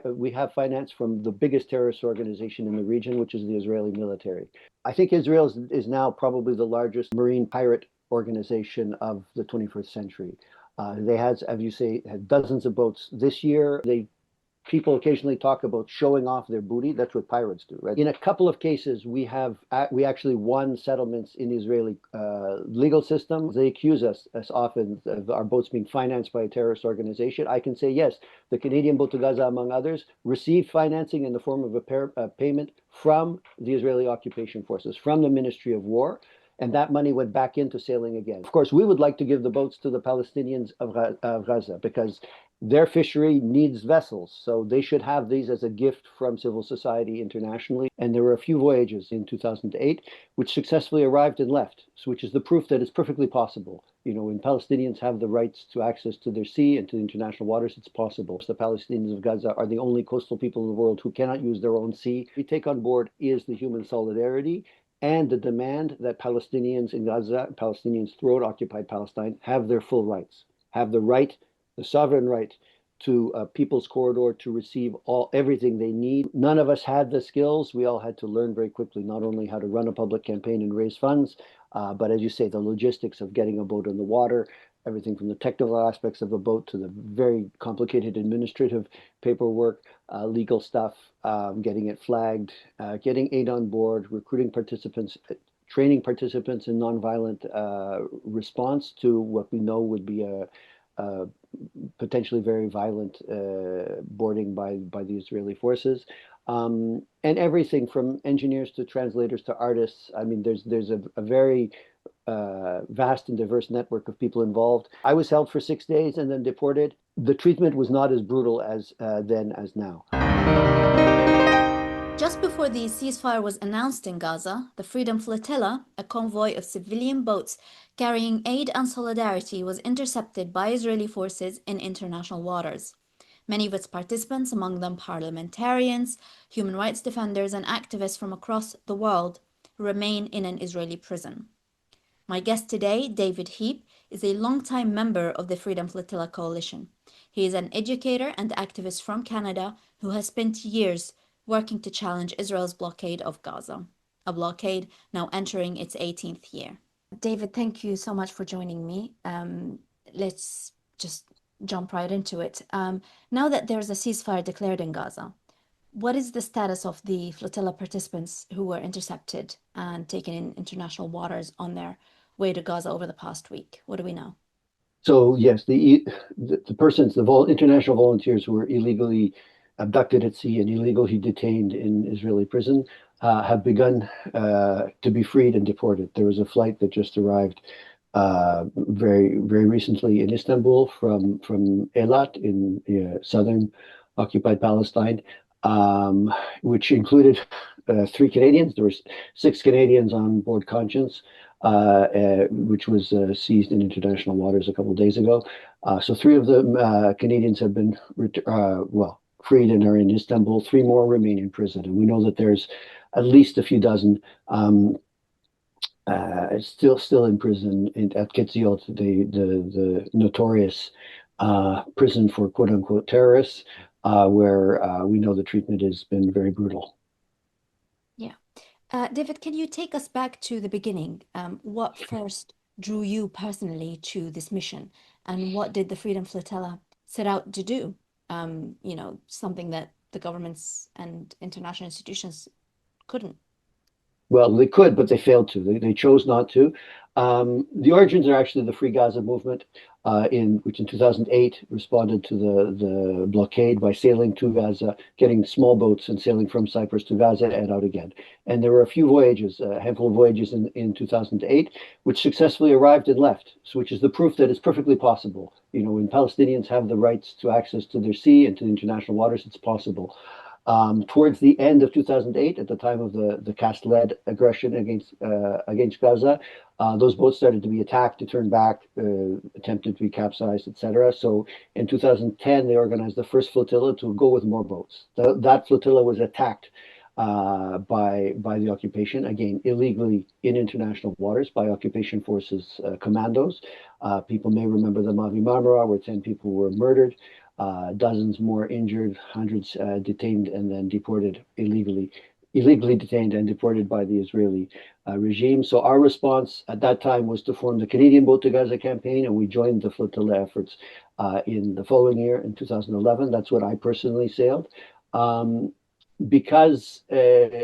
we have finance from the biggest terrorist organization in the region, which is the Israeli military. I think Israel is now probably the largest marine pirate organization of the 21st century. They has, as you say, had dozens of boats this year. People occasionally talk about showing off their booty. That's what pirates do, right? In a couple of cases, we actually won settlements in the Israeli legal system. They accuse us as often of our boats being financed by a terrorist organization. I can say yes, the Canadian boat to Gaza, among others, received financing in the form of a payment from the Israeli occupation forces, from the Ministry of War. And that money went back into sailing again. Of course, we would like to give the boats to the Palestinians of Gaza because their fishery needs vessels. So they should have these as a gift from civil society internationally. And there were a few voyages in 2008 which successfully arrived and left, which is the proof that it's perfectly possible. When Palestinians have the rights to access to their sea and to the international waters, it's possible. The Palestinians of Gaza are the only coastal people in the world who cannot use their own sea. What we take on board is the human solidarity and the demand that Palestinians in Gaza, Palestinians throughout occupied Palestine, have their full rights, have the sovereign right to a people's corridor to receive everything they need. None of us had the skills. We all had to learn very quickly, not only how to run a public campaign and raise funds, but as you say, the logistics of getting a boat on the water, everything from the technical aspects of a boat to the very complicated administrative paperwork, legal stuff, getting it flagged, getting aid on board, recruiting participants, training participants in nonviolent response to what we know would be a potentially very violent boarding by the Israeli forces, and everything from engineers to translators to artists. I mean, there's a very vast and diverse network of people involved. I was held for 6 days and then deported. The treatment was not as brutal as then as now. Just before the ceasefire was announced in Gaza, the Freedom Flotilla, a convoy of civilian boats carrying aid and solidarity, was intercepted by Israeli forces in international waters. Many of its participants, among them parliamentarians, human rights defenders, and activists from across the world, remain in an Israeli prison. My guest today, David Heap, is a longtime member of the Freedom Flotilla Coalition. He is an educator and activist from Canada who has spent years working to challenge Israel's blockade of Gaza, a blockade now entering its 18th year. David, thank you so much for joining me. Let's just jump right into it. Now that there's a ceasefire declared in Gaza, what is the status of the flotilla participants who were intercepted and taken in international waters on their way to Gaza over the past week? What do we know? So yes, the international volunteers who were illegally abducted at sea and illegally detained in Israeli prison have begun to be freed and deported. There was a flight that just arrived very, very recently in Istanbul from Eilat in southern occupied Palestine, which included 3 Canadians. There were 6 Canadians on board Conscience, which was seized in international waters a couple of days ago. So 3 of the Canadians have been freed and are in Istanbul. 3 more remain in prison, and we know that there's at least a few dozen still in prison at Ketziot, the notorious prison for quote unquote terrorists, where we know the treatment has been very brutal. Yeah. David, can you take us back to the beginning? What first drew you personally to this mission, and what did the Freedom Flotilla set out to do? Something that the governments and international institutions couldn't. Well, they could, but they failed to. They chose not to. The origins are actually the Free Gaza movement, which in 2008 responded to the blockade by sailing to Gaza, getting small boats and sailing from Cyprus to Gaza and out again. And there were a few voyages, a handful of voyages in 2008, which successfully arrived and left, which is the proof that it's perfectly possible. When Palestinians have the rights to access to their sea and to the international waters, it's possible. Towards the end of 2008, at the time of the Cast-led aggression against Gaza, those boats started to be attacked, to turn back, attempted to be capsized, etc. So in 2010, they organized the first flotilla to go with more boats. That flotilla was attacked by the occupation, again, illegally in international waters by occupation forces commandos. People may remember the Mavi Marmara, where 10 people were murdered. dozens more injured, hundreds detained and then deported illegally detained and deported by the Israeli regime. So our response at that time was to form the Canadian Boat to Gaza campaign, and we joined the flotilla efforts in the following year, in 2011. That's what I personally sailed. Because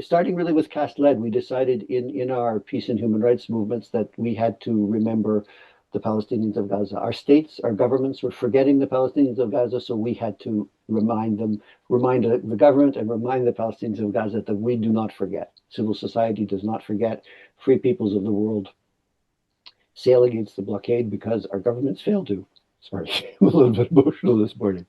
starting really with Cast Lead, we decided in our peace and human rights movements that we had to remember the Palestinians of Gaza. Our states, our governments were forgetting the Palestinians of Gaza, so we had to remind the government and remind the Palestinians of Gaza that we do not forget. Civil society does not forget. Free peoples of the world sail against the blockade because our governments failed to. Sorry, I'm a little bit emotional this morning.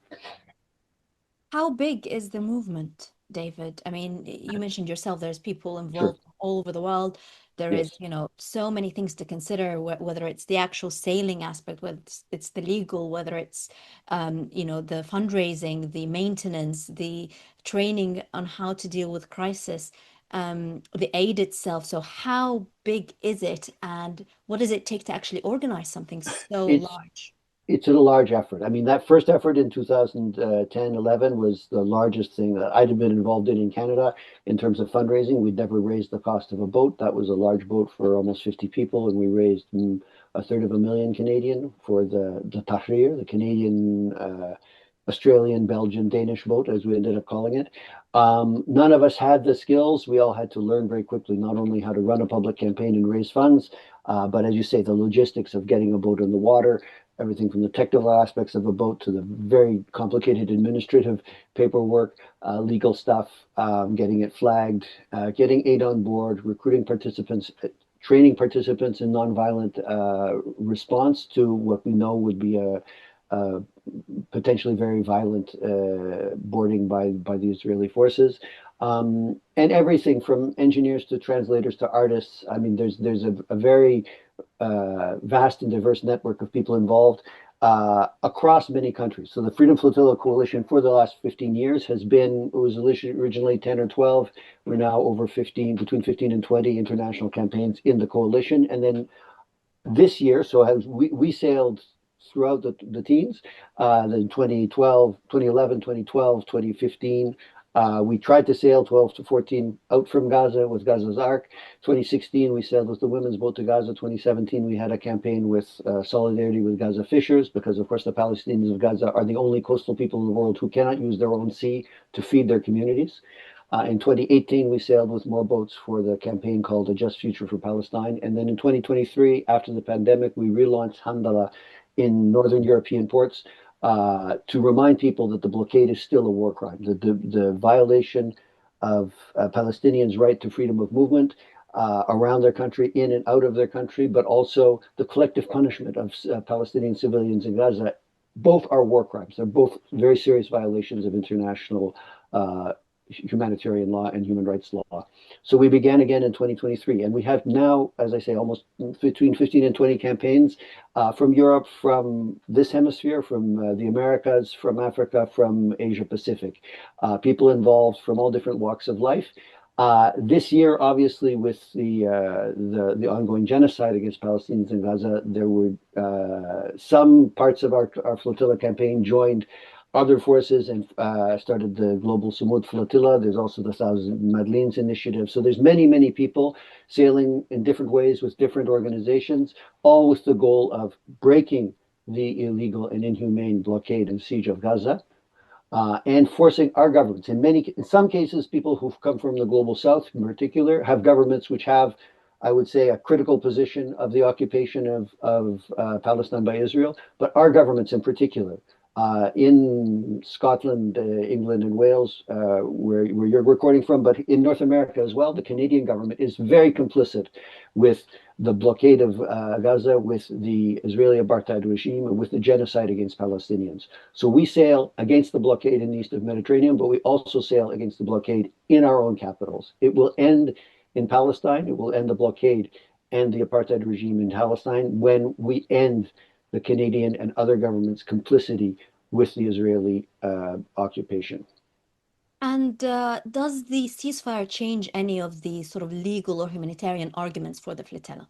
How big is the movement, David? I mean, you mentioned yourself, there's people Sure. involved all over the world. There is, Yes. so many things to consider, whether it's the actual sailing aspect, whether it's the legal, whether it's, the fundraising, the maintenance, the training on how to deal with crisis, the aid itself. So how big is it, and what does it take to actually organize something so It's large? it's a large effort. I mean, that first effort in 2010, 11 was the largest thing that I'd have been involved in Canada in terms of fundraising. We'd never raised the cost of a boat. That was a large boat for almost 50 people, and we raised a third of a million Canadian for the Tahrir, the Canadian, Australian, Belgian, Danish boat, as we ended up calling it. None of us had the skills. We all had to learn very quickly, not only how to run a public campaign and raise funds, but as you say, the logistics of getting a boat in the water, everything from the technical aspects of a boat to the very complicated administrative paperwork, legal stuff, getting it flagged, getting aid on board, recruiting participants, training participants in nonviolent response to what we know would be a potentially very violent boarding by the Israeli forces. And everything from engineers to translators to artists. I mean, there's a very vast and diverse network of people involved across many countries. So the Freedom Flotilla Coalition for the last 15 years it was originally 10 or 12. We're now over 15, between 15 and 20 international campaigns in the coalition. And then this year, so as we sailed throughout the teens, then 2012, 2011, 2012, 2015. We tried to sail 12 to 14 out from Gaza with Gaza's Ark. 2016, we sailed with the Women's Boat to Gaza. 2017, we had a campaign with solidarity with Gaza fishers because, of course, the Palestinians of Gaza are the only coastal people in the world who cannot use their own sea to feed their communities. In 2018, we sailed with more boats for the campaign called A Just Future for Palestine. And then in 2023, after the pandemic, we relaunched Handala in Northern European ports to remind people that the blockade is still a war crime. The violation of Palestinians' right to freedom of movement around their country, in and out of their country, but also the collective punishment of Palestinian civilians in Gaza. Both are war crimes. They're both very serious violations of international humanitarian law and human rights law. So we began again in 2023, and we have now, as I say, almost between 15 and 20 campaigns from Europe, from this hemisphere, from the Americas, from Africa, from Asia Pacific. People involved from all different walks of life. This year, obviously, with the ongoing genocide against Palestinians in Gaza, there were some parts of our flotilla campaign joined other forces and started the Global Sumud Flotilla. There's also the Thousand Madeleines Initiative. So there's many, many people sailing in different ways with different organizations, all with the goal of breaking the illegal and inhumane blockade and siege of Gaza. And forcing our governments, in some cases, people who've come from the global south in particular, have governments which have, I would say, a critical position of the occupation of Palestine by Israel, but our governments in particular, in Scotland, England, and Wales, where you're recording from, but in North America as well, the Canadian government is very complicit with the blockade of Gaza, with the Israeli apartheid regime, and with the genocide against Palestinians. So we sail against the blockade in the east of the Mediterranean, but we also sail against the blockade in our own capitals. It will end in Palestine. It will end the blockade and the apartheid regime in Palestine when we end the Canadian and other governments' complicity with the Israeli occupation. And does the ceasefire change any of the sort of legal or humanitarian arguments for the flotilla?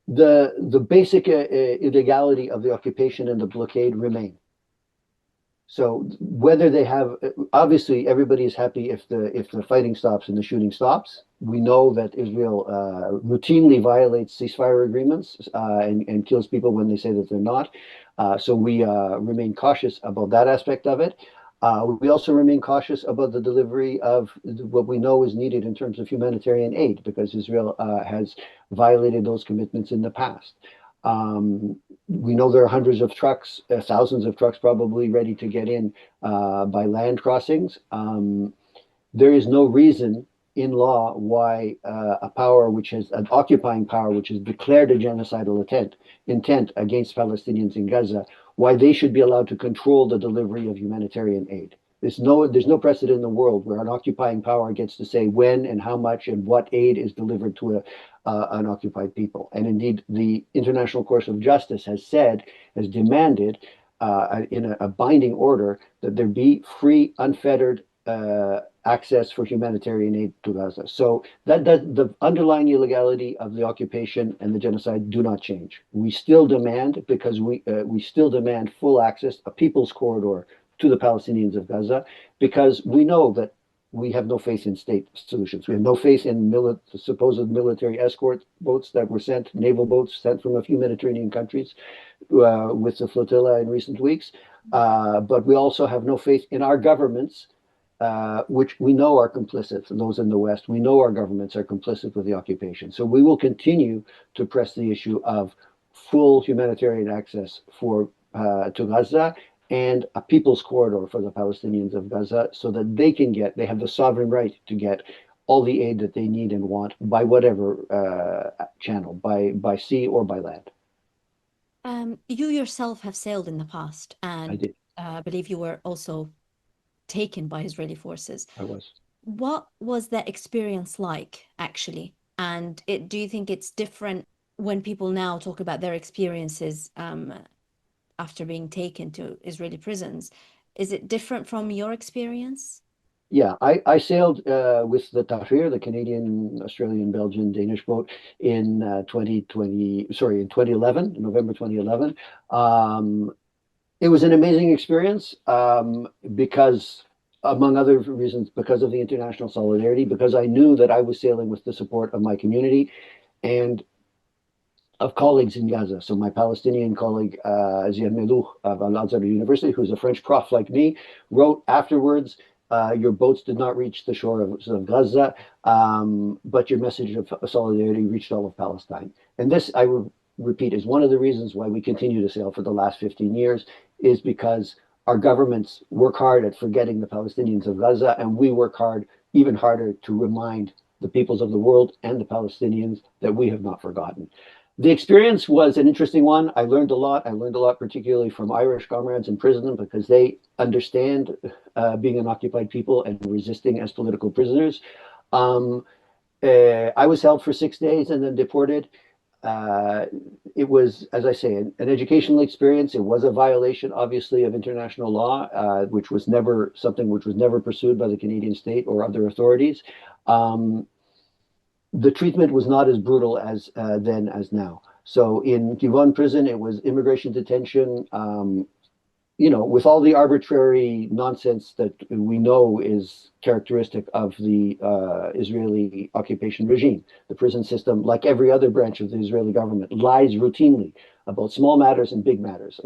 The basic illegality of the occupation and the blockade remain. So whether they have, obviously, everybody is happy if the fighting stops and the shooting stops. We know that Israel routinely violates ceasefire agreements and kills people when they say that they're not. So we remain cautious about that aspect of it. We also remain cautious about the delivery of what we know is needed in terms of humanitarian aid, because Israel has violated those commitments in the past. We know there are hundreds of trucks, thousands of trucks probably ready to get in by land crossings. There is no reason in law why a power which has an occupying power which has declared a genocidal intent against Palestinians in Gaza, why they should be allowed to control the delivery of humanitarian aid. There's no precedent in the world where an occupying power gets to say when and how much and what aid is delivered to an occupied people. And indeed, the International Court of Justice has demanded in a binding order that there be free, unfettered access for humanitarian aid to Gaza. So the underlying illegality of the occupation and the genocide do not change. We still demand, because we still demand full access, a people's corridor to the Palestinians of Gaza, because we know that we have no faith in state solutions. We have no faith in supposed military escort boats that were sent, naval boats sent from a few Mediterranean countries with the flotilla in recent weeks. But we also have no faith in our governments, which we know are complicit, those in the West. We know our governments are complicit with the occupation. So we will continue to press the issue of full humanitarian access to Gaza and a people's corridor for the Palestinians of Gaza, so that they have the sovereign right to get all the aid that they need and want by whatever channel, by sea or by land. You yourself have sailed in the past, I and did. I believe you were also taken by Israeli forces. I was. What was that experience like, actually? And do you think it's different when people now talk about their experiences after being taken to Israeli prisons? Is it different from your experience? Yeah, I sailed with the Tahrir, the Canadian, Australian, Belgian, Danish boat in 2011, November 2011. It was an amazing experience because, among other reasons, because of the international solidarity, because I knew that I was sailing with the support of my community and of colleagues in Gaza. So my Palestinian colleague, Ziad Melouh of Al-Azhar University, who's a French prof like me, wrote afterwards, your boats did not reach the shore of Gaza, but your message of solidarity reached all of Palestine. And this, I will repeat, is one of the reasons why we continue to sail for the last 15 years, is because our governments work hard at forgetting the Palestinians of Gaza, and we work hard, even harder, to remind the peoples of the world and the Palestinians that we have not forgotten. The experience was an interesting one. I learned a lot. I learned a lot, particularly from Irish comrades in prison, because they understand being an occupied people and resisting as political prisoners. I was held for 6 days and then deported. It was, as I say, an educational experience. It was a violation, obviously, of international law, which was never pursued by the Canadian state or other authorities. The treatment was not as brutal as then as now. So in Givon prison, it was immigration detention, with all the arbitrary nonsense that we know is characteristic of the Israeli occupation regime. The prison system, like every other branch of the Israeli government, lies routinely about small matters and big matters.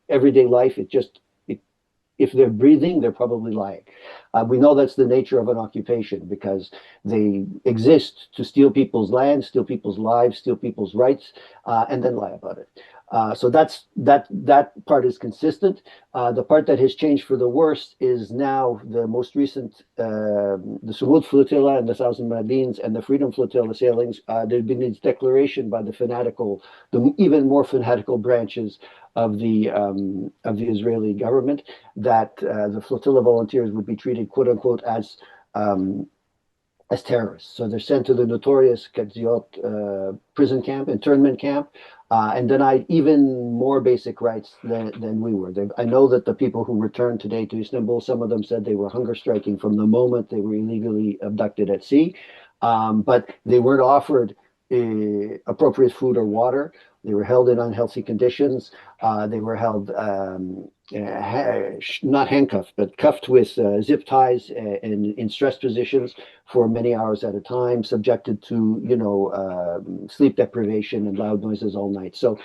Everyday life, if they're breathing, they're probably lying. We know that's the nature of an occupation, because they exist to steal people's land, steal people's lives, steal people's rights, and then lie about it. So that part is consistent. The part that has changed for the worse is now the most recent, the Sumud Flotilla and the Thousand Madins and the Freedom Flotilla sailings. There's been this declaration by the even more fanatical branches of the Israeli government that the flotilla volunteers would be treated, quote unquote, as terrorists. So they're sent to the notorious Ketziot prison camp, internment camp, and denied even more basic rights than we were. I know that the people who returned today to Istanbul, some of them said they were hunger striking from the moment they were illegally abducted at sea, but they weren't offered appropriate food or water. They were held in unhealthy conditions. They were held not handcuffed, but cuffed with zip ties and in stress positions for many hours at a time, subjected to, sleep deprivation and loud noises all night. So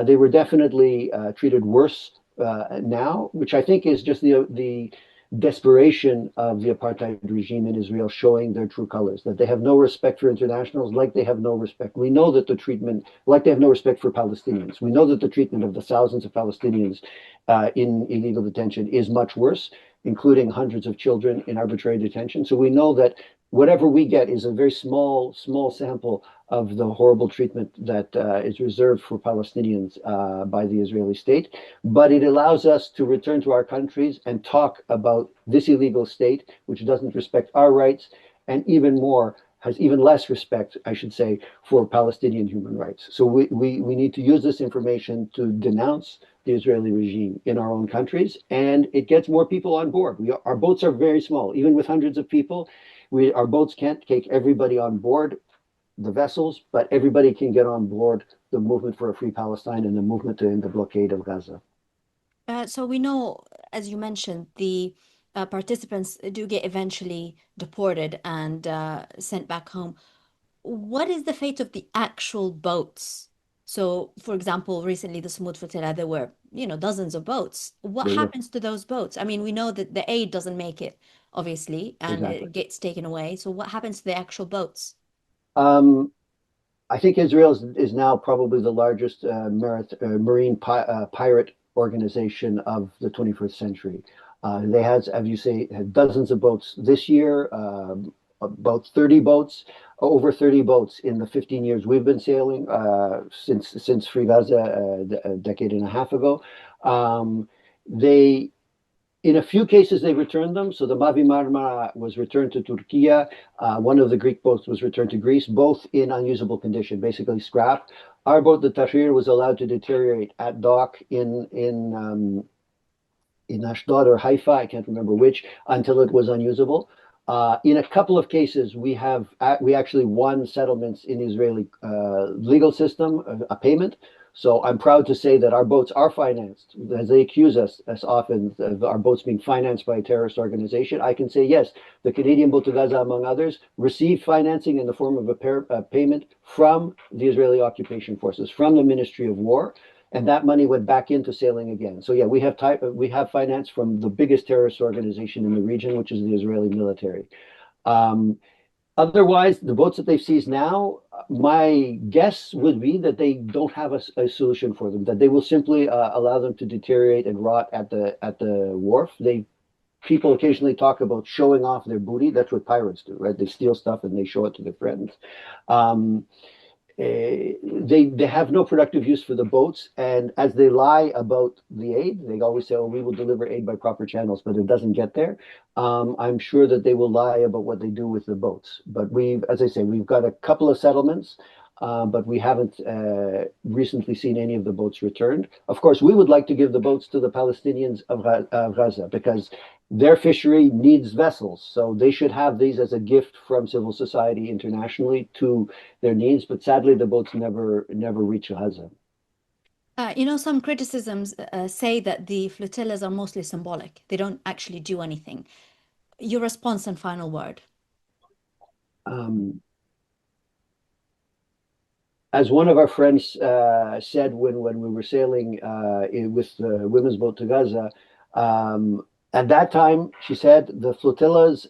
they were definitely treated worse now, which I think is just the desperation of the apartheid regime in Israel showing their true colors, that they have no respect for internationals, like they have no respect. We know that the treatment, like they have no respect for Palestinians. We know that the treatment of the thousands of Palestinians in illegal detention is much worse, including hundreds of children in arbitrary detention. So we know that whatever we get is a very small sample of the horrible treatment that is reserved for Palestinians by the Israeli state. But it allows us to return to our countries and talk about this illegal state, which doesn't respect our rights, and even more, has even less respect, I should say, for Palestinian human rights. So we need to use this information to denounce the Israeli regime in our own countries, and it gets more people on board. Our boats are very small, even with hundreds of people. Our boats can't take everybody on board the vessels, but everybody can get on board the movement for a free Palestine and the movement to end the blockade of Gaza. So we know, as you mentioned, the participants do get eventually deported and sent back home. What is the fate of the actual boats? So, for example, recently the Smooth Flotilla, there were, dozens of boats. What There were happens to those boats? I mean, we know that the aid doesn't make it, obviously, and exactly. it gets taken away. So what happens to the actual boats? Um, I think Israel is now probably the largest marine pirate organization of the 21st century. They has, as you say, had dozens of boats this year, about 30 boats, over 30 boats in the 15 years we've been sailing since Free Gaza a decade and a half ago. They In a few cases, they returned them. So the Mavi Marmara was returned to Turkey. One of the Greek boats was returned to Greece, both in unusable condition, basically scrap. Our boat, the Tahrir, was allowed to deteriorate at dock in Ashdod or Haifa, I can't remember which, until it was unusable. In a couple of cases, we actually won settlements in the Israeli legal system, a payment. So I'm proud to say that our boats are financed. As they accuse us as often of our boats being financed by a terrorist organization, I can say yes, the Canadian Boat to Gaza, among others, received financing in the form of a payment from the Israeli occupation forces, from the Ministry of War, and that money went back into sailing again. So yeah, we have finance from the biggest terrorist organization in the region, which is the Israeli military. Um, Otherwise, the boats that they've seized now, my guess would be that they don't have a solution for them. That they will simply allow them to deteriorate and rot at the wharf. People occasionally talk about showing off their booty. That's what pirates do, right? They steal stuff and they show it to their friends. Um, they have no productive use for the boats, and as they lie about the aid, they always say, "Oh, we will deliver aid by proper channels," but it doesn't get there. I'm sure that they will lie about what they do with the boats. But as I say, we've got a couple of settlements, but we haven't recently seen any of the boats returned. Of course, we would like to give the boats to the Palestinians of Gaza because their fishery needs vessels, so they should have these as a gift from civil society internationally to their needs. But sadly, the boats never reach Gaza. Some criticisms say that the flotillas are mostly symbolic. They don't actually do anything. Your response and final word. Um, as one of our friends said when we were sailing with the women's boat to Gaza, at that time, she said, the flotillas,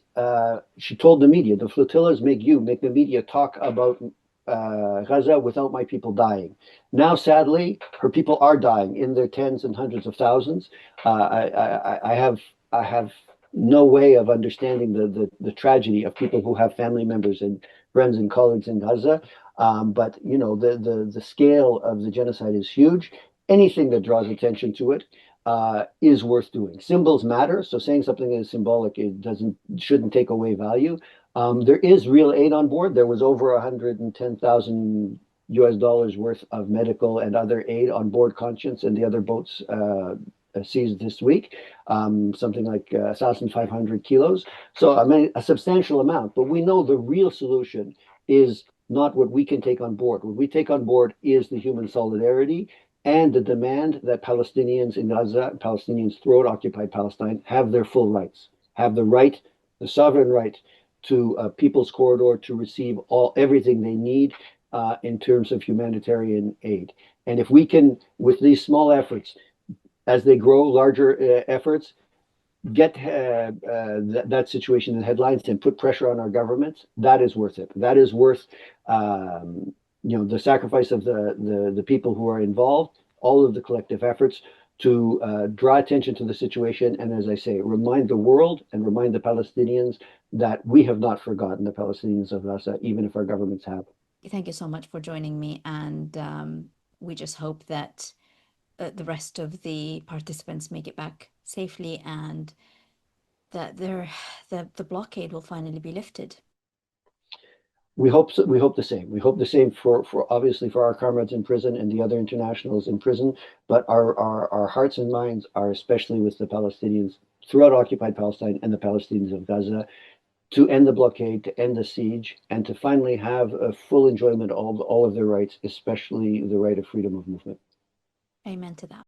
she told the media, the flotillas make the media talk about Gaza without my people dying. Now, sadly, her people are dying in their tens and hundreds of thousands. I have no way of understanding the tragedy of people who have family members and friends and colleagues in Gaza. But the scale of the genocide is huge. Anything that draws attention to it is worth doing. Symbols matter, so saying something that is symbolic shouldn't take away value. There is real aid on board. There was over 110,000 US dollars worth of medical and other aid on board Conscience and the other boats seized this week, something like 1,500 kilos. So I mean, a substantial amount. But we know the real solution is not what we can take on board. What we take on board is the human solidarity and the demand that Palestinians in Gaza, Palestinians throughout occupied Palestine, have their full rights, have the right, the sovereign right to a people's corridor to receive everything they need in terms of humanitarian aid. And if we can, with these small efforts, as they grow, larger efforts, get that situation in the headlines and put pressure on our governments, that is worth it. That is worth the sacrifice of the people who are involved, all of the collective efforts to draw attention to the situation. And as I say, remind the world and remind the Palestinians that we have not forgotten the Palestinians of Gaza, even if our governments have. Thank you so much for joining me. And we just hope that the rest of the participants make it back safely and that the blockade will finally be lifted. We hope so. We hope the same. We hope the same for obviously for our comrades in prison and the other internationals in prison. But our hearts and minds are especially with the Palestinians throughout occupied Palestine and the Palestinians of Gaza, to end the blockade, to end the siege, and to finally have a full enjoyment of all of their rights, especially the right of freedom of movement. Amen to that.